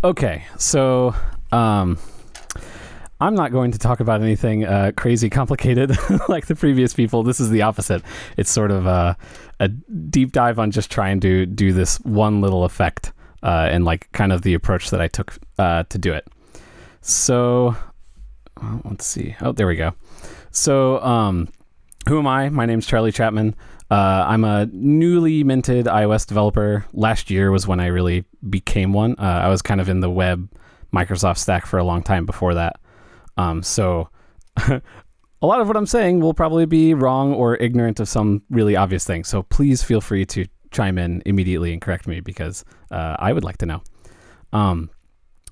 Okay, so I'm not going to talk about anything crazy complicated like the previous people. This is the opposite. It's sort of a deep dive on just trying to do this one little effect and like kind of the approach that I took to do it. So let's see. Oh, there we go. So who am I? My name's Charlie Chapman. I'm a newly minted iOS developer. Last year was when I really became one. I was kind of in the web Microsoft stack for a long time before that. So a lot of what I'm saying will probably be wrong or ignorant of some really obvious things. So please feel free to chime in immediately and correct me because I would like to know.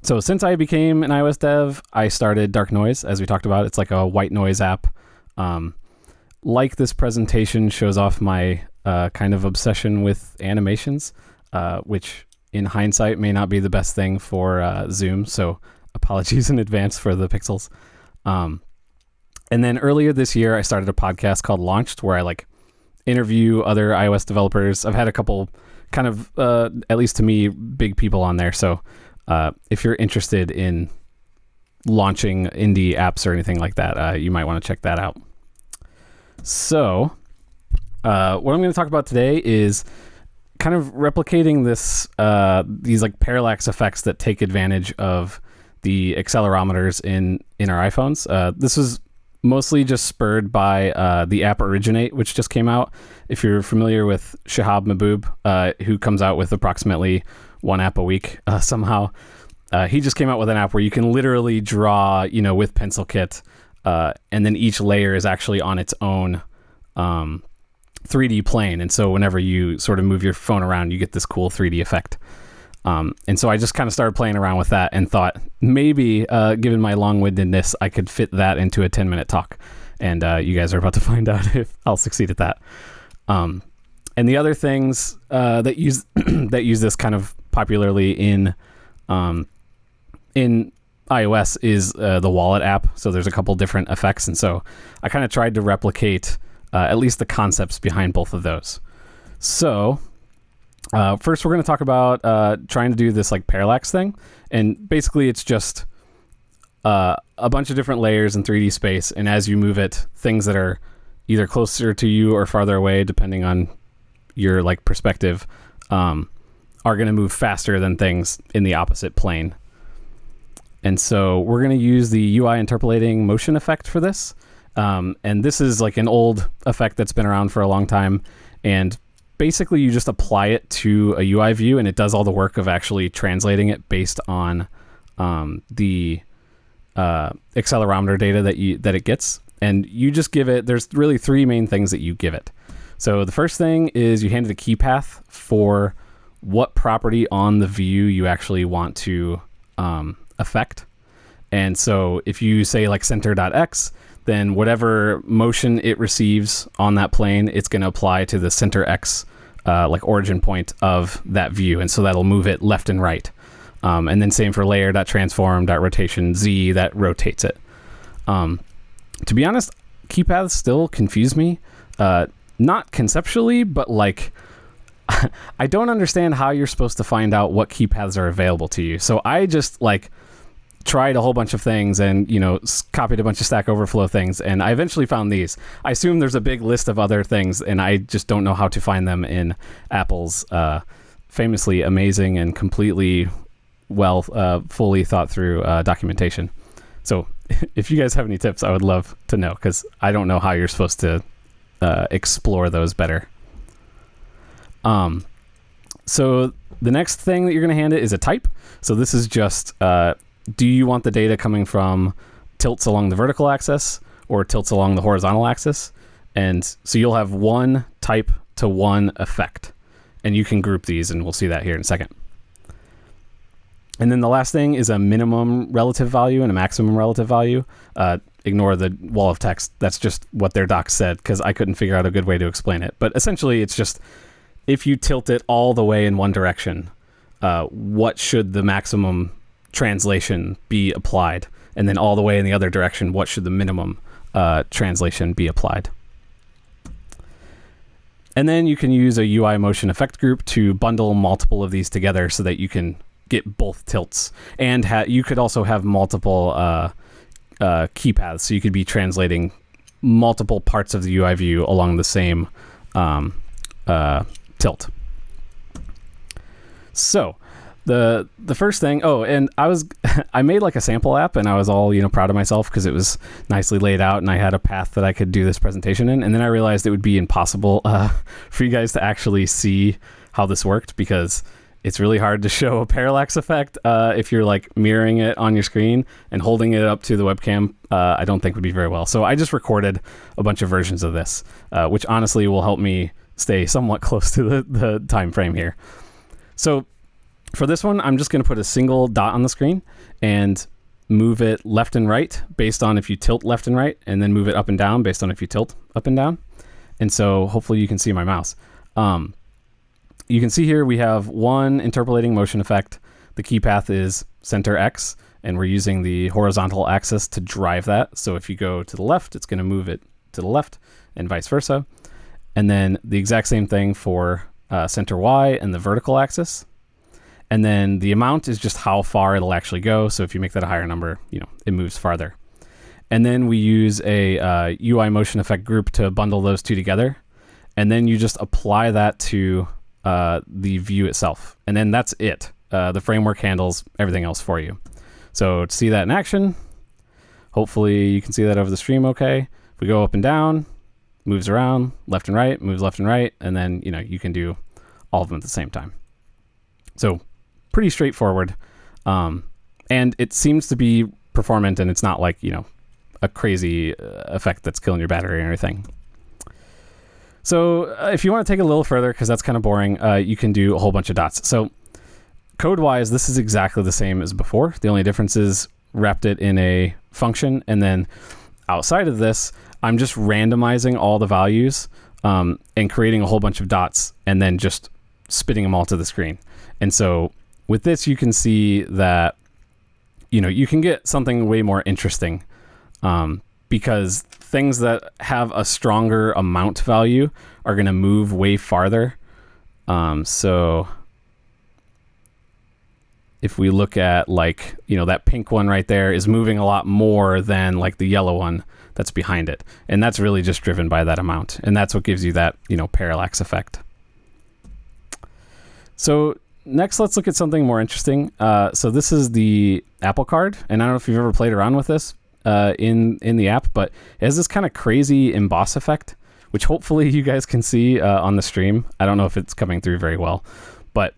So since I became an iOS dev, I started Dark Noise, as we talked about. It's like a white noise app. Like this presentation shows off my kind of obsession with animations, which in hindsight may not be the best thing for Zoom. So apologies in advance for the pixels. And then earlier this year, I started a podcast called Launched, where I like interview other iOS developers. I've had a couple kind of, at least to me, big people on there. So if you're interested in launching indie apps or anything like that, you might want to check that out. So what I'm going to talk about today is kind of replicating these like parallax effects that take advantage of the accelerometers in our iPhones. This is mostly just spurred by the app Originate, which just came out. If you're familiar with Shihab Mahbub, who comes out with approximately one app a week somehow, he just came out with an app where you can literally draw, with PencilKit, and then each layer is actually on its own 3D plane. And so whenever you sort of move your phone around, you get this cool 3D effect. And so I just kind of started playing around with that and thought maybe, given my long-windedness, I could fit that into a 10-minute talk. And you guys are about to find out if I'll succeed at that. And the other things that use that use this kind of popularly in iOS is the wallet app. So there's a couple different effects. And so I kind of tried to replicate at least the concepts behind both of those. So first, we're going to talk about trying to do this like parallax thing. And basically, it's just a bunch of different layers in 3D space. And as you move it, things that are either closer to you or farther away, depending on your like perspective, are going to move faster than things in the opposite plane. And so we're going to use the UIKit effect for this. And this is like an old effect that's been around for a long time. And basically, you just apply it to a UI view, and it does all the work of actually translating it based on the accelerometer data that it gets. And you just give it, there's really three main things that you give it. So the first thing is you hand it a key path for what property on the view you actually want to affect. And so if you say like center.x, then whatever motion it receives on that plane, it's going to apply to the center x like origin point of that view. And so that'll move it left and right. And then same for layer.transform.rotation z, that rotates it. To be honest, key paths still confuse me. Not conceptually, but like I don't understand how you're supposed to find out what key paths are available to you. So I just like tried a whole bunch of things and, copied a bunch of Stack Overflow things. And I eventually found these. I assume there's a big list of other things, and I just don't know how to find them in Apple's famously amazing and completely fully thought through documentation. So if you guys have any tips, I would love to know, because I don't know how you're supposed to explore those better. So the next thing that you're going to hand it is a type. So this is just, do you want the data coming from tilts along the vertical axis or tilts along the horizontal axis? And so you'll have one type to one effect, and you can group these, and we'll see that here in a second. And then the last thing is a minimum relative value and a maximum relative value. Ignore the wall of text. That's just what their doc said, because I couldn't figure out a good way to explain it. But essentially, it's just if you tilt it all the way in one direction, what should the maximum translation be applied? And then all the way in the other direction, what should the minimum translation be applied? And then you can use a UI motion effect group to bundle multiple of these together so that you can get both tilts. And you could also have multiple key paths, so you could be translating multiple parts of the UI view along the same tilt. So the first thing, and I made like a sample app, and I was all proud of myself because it was nicely laid out and I had a path that I could do this presentation in. And then I realized it would be impossible for you guys to actually see how this worked, because it's really hard to show a parallax effect if you're like mirroring it on your screen and holding it up to the webcam. I don't think would be very well. So I just recorded a bunch of versions of this, which honestly will help me stay somewhat close to the time frame here. So for this one, I'm just going to put a single dot on the screen and move it left and right based on if you tilt left and right, and then move it up and down based on if you tilt up and down. And so hopefully you can see my mouse. You can see here we have one interpolating motion effect. The key path is center X, and we're using the horizontal axis to drive that. So if you go to the left, it's going to move it to the left, and vice versa. And then the exact same thing for center Y and the vertical axis. And then the amount is just how far it'll actually go. So if you make that a higher number, it moves farther. And then we use a UI motion effect group to bundle those two together. And then you just apply that to the view itself. And then that's it. The framework handles everything else for you. So to see that in action, hopefully you can see that over the stream okay. If we go up and down, moves around, left and right, moves left and right, and then you can do all of them at the same time. So pretty straightforward. And it seems to be performant, and it's not like, a crazy effect that's killing your battery or anything. So if you want to take it a little further, because that's kind of boring, you can do a whole bunch of dots. So code-wise, this is exactly the same as before. The only difference is wrapped it in a function, and then outside of this, I'm just randomizing all the values and creating a whole bunch of dots, and then just spitting them all to the screen. And so with this, you can see that you can get something way more interesting, because things that have a stronger amount value are going to move way farther. So if we look at that pink one right there is moving a lot more than like the yellow one that's behind it. And that's really just driven by that amount. And that's what gives you that, parallax effect. So next, let's look at something more interesting. So this is the Apple Card. And I don't know if you've ever played around with this in the app, but it has this kind of crazy emboss effect, which hopefully you guys can see on the stream. I don't know if it's coming through very well, but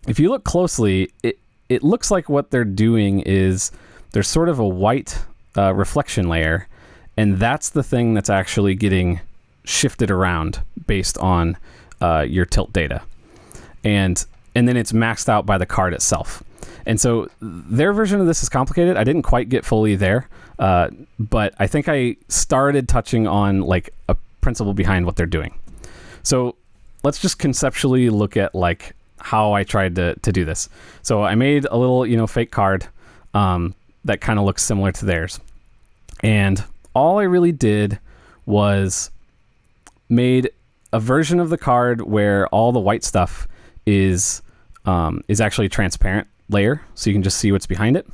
if you look closely, it looks like what they're doing is there's sort of a white reflection layer, and that's the thing that's actually getting shifted around based on your tilt data. And then it's maxed out by the card itself. And so their version of this is complicated. I didn't quite get fully there, but I think I started touching on like a principle behind what they're doing. So let's just conceptually look at like how I tried to do this. So I made a little, fake card that kind of looks similar to theirs. And all I really did was made a version of the card where all the white stuff is actually a transparent layer, so you can just see what's behind it.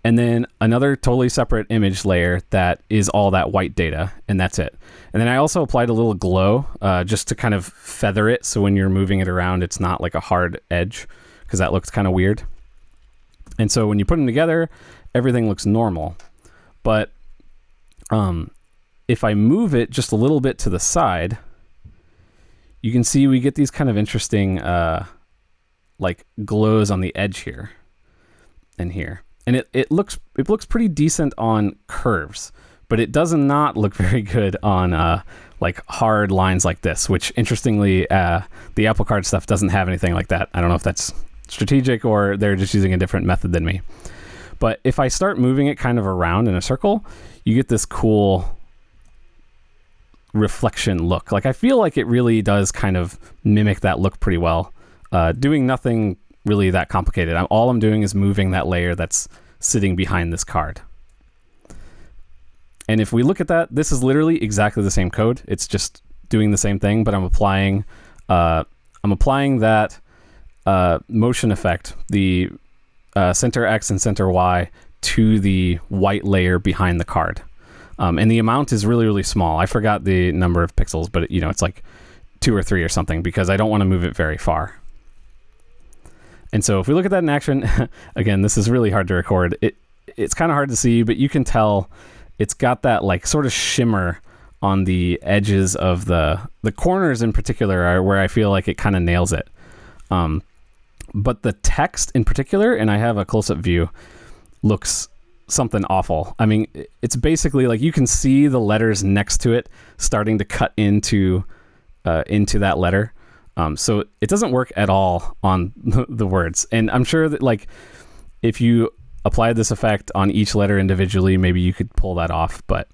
And then another totally separate image layer that is all that white data, and that's it. And then I also applied a little glow just to kind of feather it, so when you're moving it around, it's not like a hard edge, because that looks kind of weird. And so when you put them together, everything looks normal. But if I move it just a little bit to the side, you can see we get these kind of interesting like glows on the edge here and here. And it looks pretty decent on curves, but it does not look very good on like hard lines like this, which interestingly, the Apple Card stuff doesn't have anything like that. I don't know if that's strategic or they're just using a different method than me. But if I start moving it kind of around in a circle, you get this cool reflection look. Like I feel like it really does kind of mimic that look pretty well. Doing nothing really that complicated. All I'm doing is moving that layer that's sitting behind this card. And if we look at that, this is literally exactly the same code. It's just doing the same thing, but I'm applying that motion effect, the center X and center Y to the white layer behind the card. And the amount is really, really small. I forgot the number of pixels, but it's like 2 or 3 or something, because I don't want to move it very far. And so if we look at that in action, again, this is really hard to record. It's kind of hard to see, but you can tell it's got that like sort of shimmer on the edges of the corners in particular are where I feel like it kind of nails it. But the text in particular, and I have a close-up view, looks something awful. I mean, it's basically like you can see the letters next to it starting to cut into that letter. So it doesn't work at all on the words. And I'm sure that like if you applied this effect on each letter individually, maybe you could pull that off. But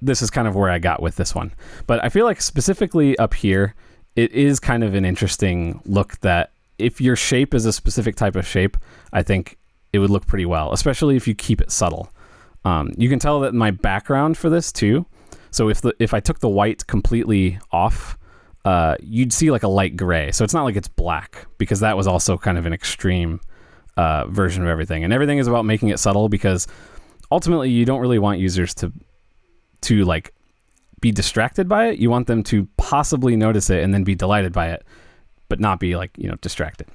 this is kind of where I got with this one. But I feel like specifically up here, it is kind of an interesting look that if your shape is a specific type of shape, I think it would look pretty well, especially if you keep it subtle. You can tell that my background for this too. So if I took the white completely off, you'd see like a light gray. So it's not like it's black, because that was also kind of an extreme version of everything. And everything is about making it subtle, because ultimately you don't really want users to like be distracted by it. You want them to possibly notice it and then be delighted by it, but not be like, distracted.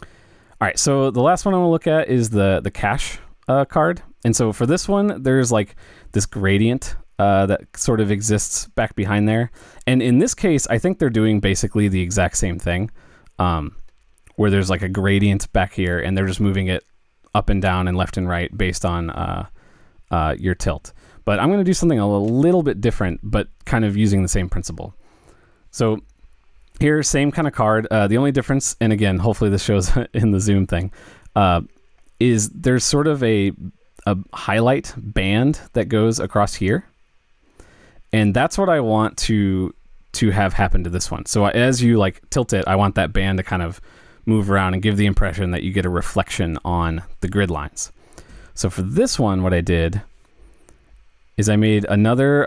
All right, so the last one I want to look at is the cache card. And so for this one, there's like this gradient that sort of exists back behind there. And in this case, I think they're doing basically the exact same thing, where there's like a gradient back here, and they're just moving it up and down and left and right based on your tilt. But I'm going to do something a little bit different, but kind of using the same principle. So here, same kind of card. The only difference, and again, hopefully this shows in the zoom thing, is there's sort of a highlight band that goes across here. And that's what I want to have happen to this one. So as you like tilt it, I want that band to kind of move around and give the impression that you get a reflection on the grid lines. So for this one, what I did is I made another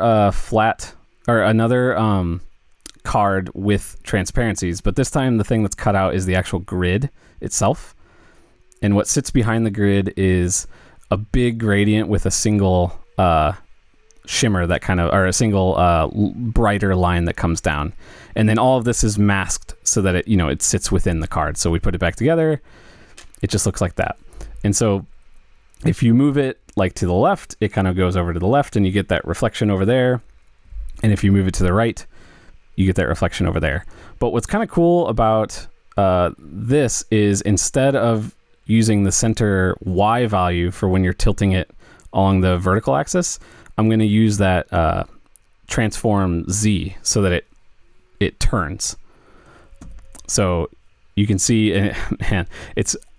card with transparencies, but this time the thing that's cut out is the actual grid itself. And what sits behind the grid is a big gradient with a single shimmer that kind of, or a single brighter line that comes down. And then all of this is masked so that it sits within the card. So we put it back together, it just looks like that. And so if you move it like to the left, it kind of goes over to the left and you get that reflection over there. And if you move it to the right, you get that reflection over there. But what's kind of cool about this is instead of using the center Y value for when you're tilting it along the vertical axis, I'm going to use that transform Z so that it turns. So you can see, and man,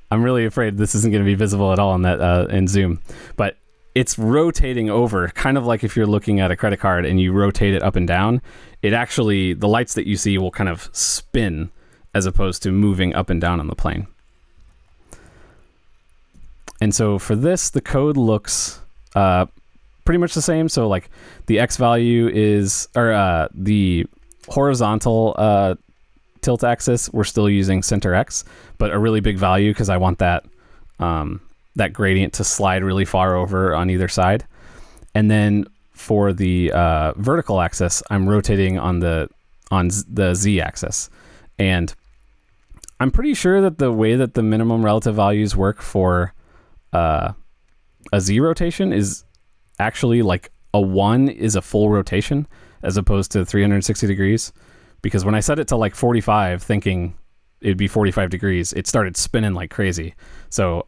I'm really afraid this isn't going to be visible at all in that in Zoom, but it's rotating over, kind of like if you're looking at a credit card and you rotate it up and down. It actually, the lights that you see will kind of spin as opposed to moving up and down on the plane. And so for this, the code looks pretty much the same. So like the X value is, or the horizontal tilt axis, we're still using center X, but a really big value because I want that that gradient to slide really far over on either side. And then for the vertical axis, I'm rotating on the Z axis. And I'm pretty sure that the way that the minimum relative values work for a Z rotation is actually like a 1 is a full rotation as opposed to 360 degrees. Because when I set it to like 45, thinking it'd be 45 degrees, it started spinning like crazy. So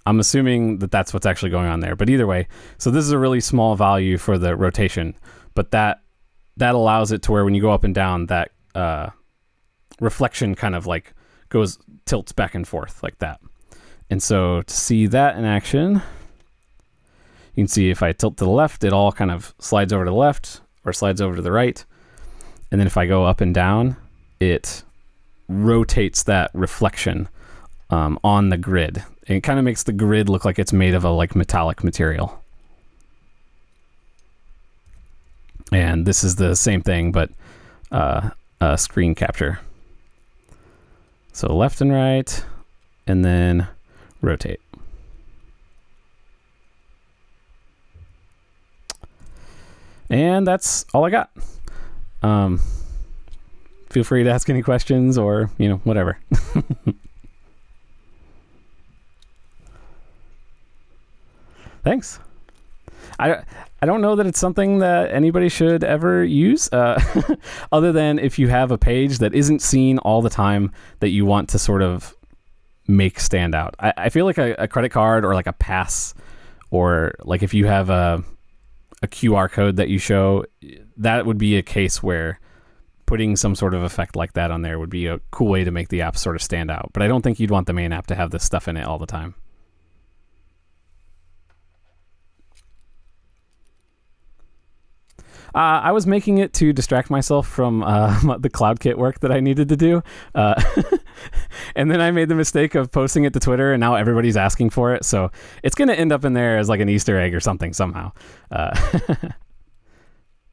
I'm assuming that that's what's actually going on there. But either way, so this is a really small value for the rotation, but that allows it to where when you go up and down, that reflection kind of like tilts back and forth like that. And so to see that in action, you can see if I tilt to the left, it all kind of slides over to the left or slides over to the right. And then if I go up and down, it rotates that reflection on the grid. And it kind of makes the grid look like it's made of a like metallic material. And this is the same thing, but screen capture. So left and right, and then rotate. And that's all I got. Feel free to ask any questions or, whatever. Thanks. I don't know that it's something that anybody should ever use, other than if you have a page that isn't seen all the time that you want to sort of make stand out. I feel like a credit card or like a pass, or like if you have a QR code that you show, that would be a case where putting some sort of effect like that on there would be a cool way to make the app sort of stand out. But I don't think you'd want the main app to have this stuff in it all the time. I was making it to distract myself from the CloudKit work that I needed to do. And then I made the mistake of posting it to Twitter, and now everybody's asking for it. So it's going to end up in there as like an Easter egg or something somehow.